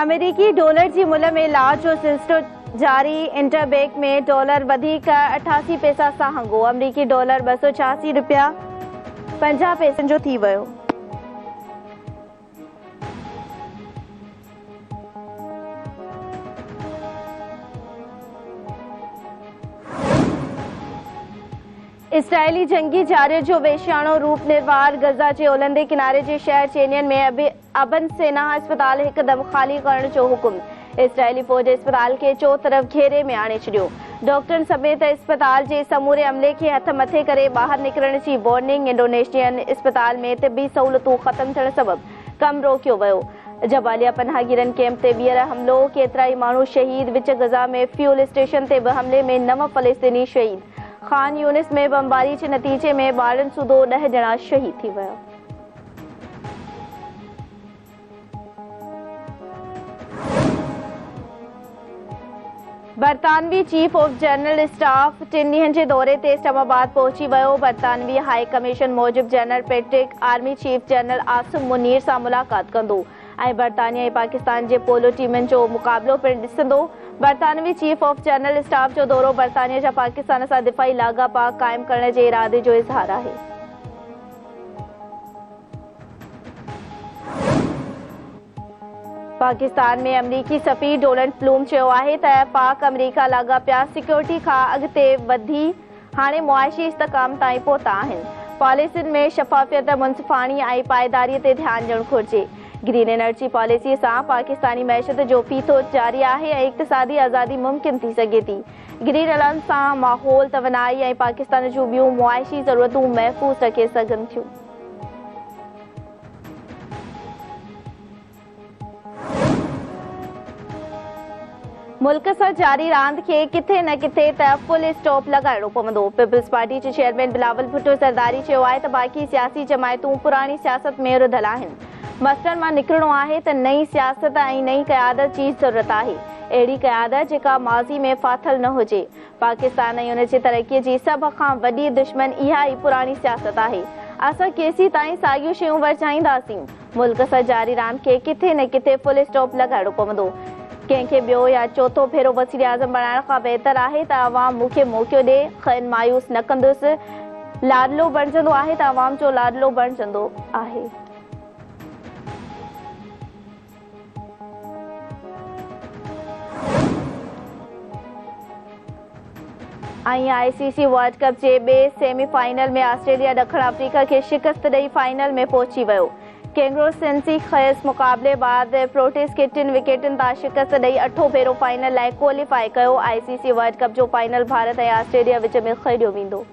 अमेरिकी डॉलर जी मुल्क में लार्ज जो सिलसिलो जारी। इंटरबैंक में डॉलर वधिक 88 पैसा सां हंगो। अमेरिकी डॉलर 286 रुपया 50 पैसनि जो थी वियो। इसराइली जंगी जारियो जो वेश्याणो रूप निर्वार गज़ा के ओलंदे किनारे के शहर चेनियन में अबन सेना अस्पताल हिकदम खाली करण जो हुकुम। इसराइली फौज अस्पताल के चो तरफ घेरे में आणे छड़ियो। डॉक्टरन समेत अस्पताल के समूरे अमले के हथ मथे करे बाहर निकरण की वार्निंग। इंडोनेशियन अस्पताल में तिबी सहूलतूं खत्म थियण सबब कम रोकियो वियो। जबालिया पनाहगीरन कैंप ते ॿीहर हमलो। केतिराई माण्हू शहीद। विच गज़ा में फ्यूल स्टेशन ते बि हमले में 9 फ़लस्तीनी शहीद। खान यूनिस में बमबारी के नतीजे में ॿारनि सूधो 10 ॼणा शहीद थी विया। बरतानवी चीफ ऑफ जनरल स्टाफ 3 ॾींहनि जे दौरे ते इस्लामाबाद पहुची वियो। बरतानवी हाई कमीशन मूजिब general Patrick army chief general Asim Munir सां मुलाक़ात कंदो ऐं बरतानिया ऐं पाकिस्तान जे पोलो टीमनि जो मुक़ाबलो पिणु ॾिसंदो। बरतानवी चीफ ऑफ जनरल स्टाफ जो दौरो बरतानिया जा पाकिस्तान सां दिफ़ाई लाॻापा क़ाइमु करण जे इरादे जो इज़हार आहे। पाकिस्तान में अमरीकी सफ़ीर डोनाल्ड प्लूम चयो आहे त पाक अमरीका लाॻापिया सिक्योरिटी खां अॻिते वधी हाणे मुआशी इस्तेकाम ताईं पहुता आहिनि। पॉलिसियुनि में शफ़ाफ़ियत, मुंसिफ़ाणी ऐं पाइदारीअ ते ध्यानु ॾियणु घुरिजे। ग्रीन एनर्जी पॉलिसी सां पाकिस्तानी मैशत जो पीतो जारी आहे ऐं इक़्तिसादी आज़ादी मुमकिन थी सघे थी। ग्रीन एलान सां माहौल, तवानाई ऐं पाकिस्तान जूं ॿियूं मुआशी ज़रूरतूं महफ़ूज़ रखे सघनि थियूं। मुल्क सां जारी रांदि खे किथे न किथे त फुल स्टॉप लॻाइणो पवंदो। पीपल्स पार्टी जे चेयरमैन बिलावल भुट्टो ज़रदारी चयो आहे त बाक़ी सियासी जमायतूं पुराणी सियासत में रुधल आहिनि। मसइलनि मां निकिरणो आहे त नई सियासत ऐं नई क़यादत जी ज़रूरत आहे। अहिड़ी क़यादत जेका माज़ी में फाथल न हुजे। पाकिस्तान ऐं उन जी तरक़ीअ जी सभ खां वॾी दुश्मन इहा ई पुराणी सियासत आहे। असां केसी ताईं साॻियूं शयूं वरचाईंदासीं। मुल्क सां जारी रांदि खे किथे न किथे फुल स्टॉप लॻाइणो पवंदो। कंहिंखे ॿियो या चोथों भेरो वज़ीर आज़म बणाइण खां बहितर आहे त अवाम मूंखे मौक़ो ॾे। ख़ैर मायूस न कंदुसि। लाडलो बणजंदो आहे त अवाम जो लाडलो बणजंदो आहे। ICC वर्ल्ड कप जे ॿिए सेमीफाइनल में ऑस्ट्रेलिया ॾखण अफ्रीका खे शिकस्त ॾेई फाइनल में पहुची वियो। कैंगरो सेंसी खयस मुक़ाबले बाद प्रोटेस खे 3 विकेटनि तां शिकस्त ॾेई 8हों भेरो फाइनल लाइ क्वालिफाई कयो। ICC वर्ल्ड कप जो फाइनल भारत ऐं ऑस्ट्रेलिया विच में खेॾियो वेंदो।